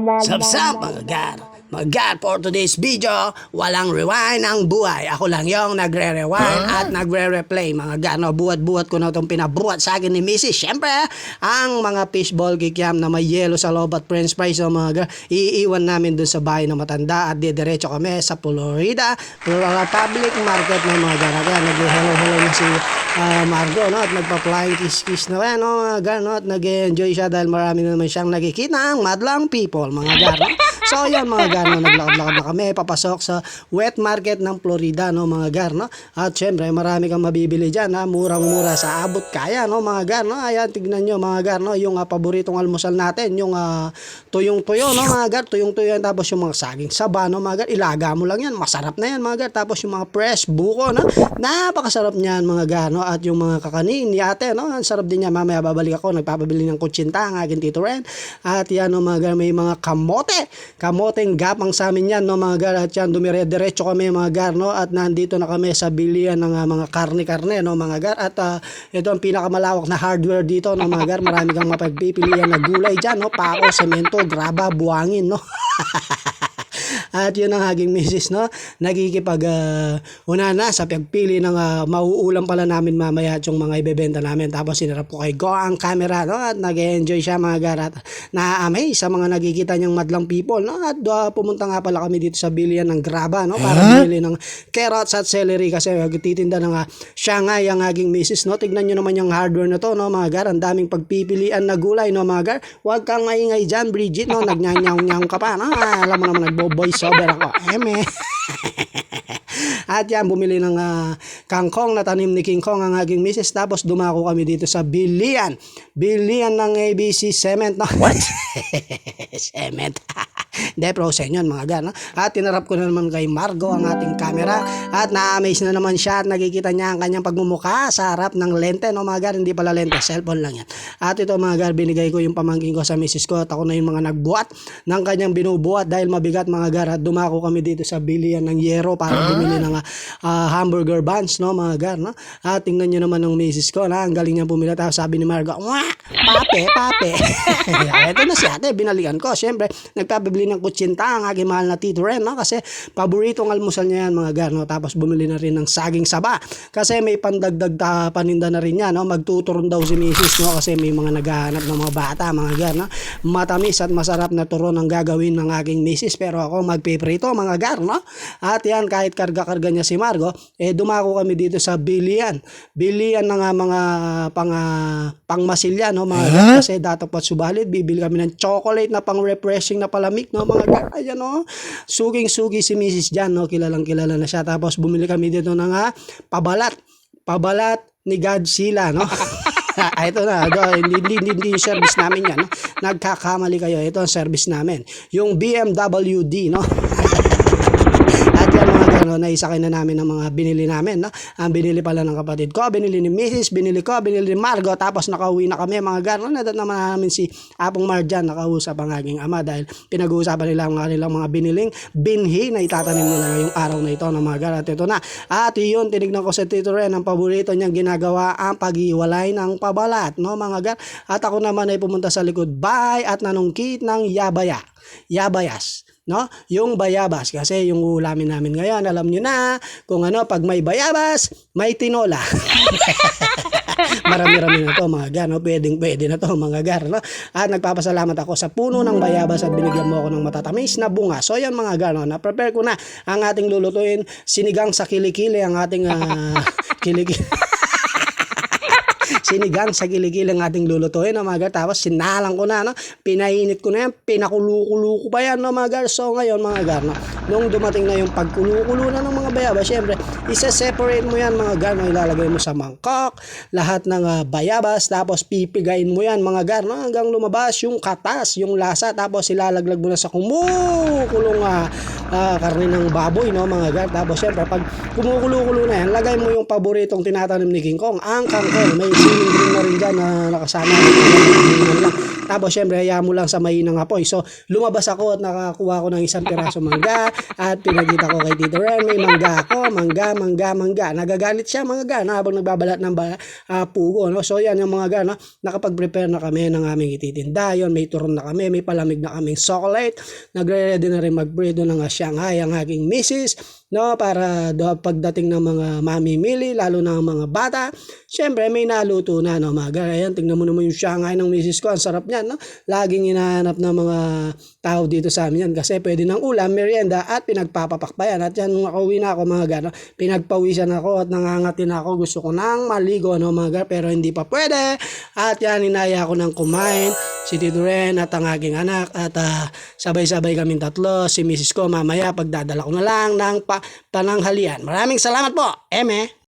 Sup, mga gar? Mga gar, for today's video, walang rewind ang buhay. Ako lang yung nagre-rewind at nagre-replay. Mga gar, no, buhat-buhat ko na itong pinabuhat sa akin ni Mrs. Siyempre, ang mga fishball kikiam na may yelo sa loob at french fries, no, mga gar, iiwan namin dun sa bahay na matanda at didiretso kami sa Florida Public Market ng mga gar. Kaya nag-hello-hello na si Margo, no, at nagpa-flying kiss-kiss na yan, no, mga gar, no, at nag-enjoy siya dahil marami na naman siyang nakikita ang madlang people, mga gar, no. So yan mga gar, no, naglakad-lakad na kami papasok sa wet market ng Florida, no, mga gar, no. At syempre marami kang mabibili diyan, ha, murang-mura sa abot kaya, no, mga gar, no. Ayan, tignan nyo mga gar, no, yung paboritong almusal natin, yung tuyong-tuyo, no, mga gar, tuyong-tuyo yan, tapos yung mga saging saba, no, mga gar, ilaga mo lang yan, masarap na yan mga gar, tapos yung mga fresh buko, no, napakasarap niyan mga gar, no, at yung mga kakanin ni ate, no, ang sarap din niya. Mamaya babalik ako, nagpapabili ng kutsinta ang aking Tito Ren, at yan, no, mga gar, may mga kamoteng gapang sa amin yan, no, mga gar, at yan, dumire-diretso kami mga gar, no, at nandito na kami sa bilian ng mga karne-karne, no, mga gar, at ito ang pinakamalawak na hardware dito, no, mga gar, marami kang mapagpipilian na gulay dyan, no, pako, semento, graba, buhangin, no. At yun ang aking misis, no, nagkikipag una na sa pagpili ng mauulam pala namin mamaya at yung mga ibebenta namin. Tapos sinarap ko kay Go ang camera, no, at nag-enjoy siya mga garat. Na-amaze sa mga nakikita niyang madlang people, no, at pumunta nga pala kami dito sa bilian ng graba, no, para bumili ng carrots at celery kasi titinda ng Shanghai ang aking misis, no. Tignan nyo naman yung hardware na to, no, mga gar, ang daming pagpipilian na gulay, no, mga gar. Huwag kang maingay dyan, Bridget, no, nagnyanyaw-nyaw ka pa, no. Alam mo naman, nagbo-voice over ako. At yan, bumili ng kangkong na tanim ni King Kong ang aking misis. Tapos dumako kami dito sa bilian ng ABC Cement, no? What? Cement. Hindi, frozen yun mga gar, no? At tinarap ko na naman kay Margo ang ating camera at na-amaze na naman siya at nakikita niya ang kanyang pagmumukha sa harap ng lente, no, mga gar. Hindi pala lente, cellphone lang yan. At ito mga gar, binigay ko yung pamangkin ko sa misis ko at ako na yung mga nagbuhat ng kanyang binubuhat dahil mabigat mga gar. At dumako kami dito sa bilian ng yero para bumili ng hamburger buns, no, mga gar, no? At tingnan nyo naman ng misis ko na ang galing niya bumili. Tapos sabi ni Margo, pape. Ito na si ate, binalikan ko. Siyempre, nagpapabili ng kutsinta ang aking mahal na Tito Ren, no? Kasi paboritong almusal niya yan mga gar, no? Tapos bumili na rin ng saging saba kasi may pandagdag paninda na rin yan, no? Magtuturon daw si misis, no? Kasi may mga naghahanap ng mga bata mga gar, no? Matamis at masarap na turon ang gagawin ng aking misis, pero ako magpiprito mga gar, no? At yan, kahit karga-karga niya si Margo, dumako kami dito sa bilian ng mga pangmasilya, no, mga gar, kasi datapot subalit bibili kami ng chocolate na pang refreshing na palamig, no, mga gar. Ayan, no, suging-sugi si Mrs. Jan, no, kilalang-kilala na siya. Tapos bumili kami dito ng pabalat ni Godzilla, no. Ito na, hindi yung service namin yan, no? Nagkakamali kayo, ito ang service namin, yung BMW-D, no. At yan mga gano'n, naisakay na namin ng mga binili namin, no? Ang binili pala ng kapatid ko, binili ni Mrs., binili ko, binili ni Margo, tapos nakauwi na kami mga gano'n. Nadat naman namin si Apong Marjan, nakausap ang aking ama dahil pinag-uusapan nila ang kanilang mga biniling binhi na itatanim nila ngayong araw na ito ng mga gano'n. At ito na, at yun, tinignan ko sa Tito Ren, ang paborito niyang ginagawa ang pag-iwalay ng pabalat, no, mga gano'n. At ako naman ay pumunta sa likod bahay at nanungkit ng yabayas, no, yung bayabas, kasi yung ulamin namin ngayon, alam nyo na kung ano, pag may bayabas may tinola. Marami-rami na to mga gar, no? Pwede na to mga gar, no? At nagpapasalamat ako sa puno ng bayabas at binigyan mo ako ng matatamis na bunga. So yan mga gar, no? Na-prepare ko na ang ating lulutuin, sinigang sa kilikili ang ating sinigang sa kilikili ang ating lulutuin, no, mga gar. Tapos sinalang ko na, no, pinainit ko na yan, pinakulukulo ko pa yan, no, mga gar. So ngayon mga gar, no, nung dumating na yung pagkulukulo na ng mga bayabas, syempre isa-separate mo yan mga gar, no, ilalagay mo sa mangkok lahat ng bayabas, tapos pipigain mo yan mga gar, no, hanggang lumabas yung katas, yung lasa, tapos ilalaglag mo na sa kumukulong karne ng baboy, no, mga gar. Tapos syempre pag kumukulo-kulo na yan, lagay mo yung paboritong tinatanim ni King Kong, ang kangkong. May siling green na rin dyan na nakasama. Tapos syempre hayaan mo lang sa mahinang apoy. So lumabas ako at nakakuha ko ng isang piraso mangga at pinagita ko kay Tito Ren. May mangga ako, mangga. Nagagalit siya mga gana habang nagbabalat ng pugo. No? So yan yung mga gana, nakapag-prepare na kami ng aming ititinda. Yun, may turon na kami, may palamig na kaming chocolate. Nagre-ready na rin mag-bredo ng Shanghai ang aking misis. No, para pagdating ng mga mamimili, lalo na ang mga bata, syempre may naluto na, no, mga ayan, tingnan mo naman yung Shanghai ng misis ko, ang sarap niyan, no, laging hinahanap ng mga tao dito sa amin yan, kasi pwede ng ulam, merienda, at pinagpapapakbayan, at yan, nung nakauwi na ako, mga gano, pinagpawisan ako, at nangangatin ako, gusto ko nang maligo, no, mga pero hindi pa pwede, at yan, inaya ko ng kumain, si Tito Ren at ang aking anak, at sabay-sabay kaming tatlo, si misis ko, mamaya, pagdadala ko na lang ng pananghalian. Maraming salamat po, Eme.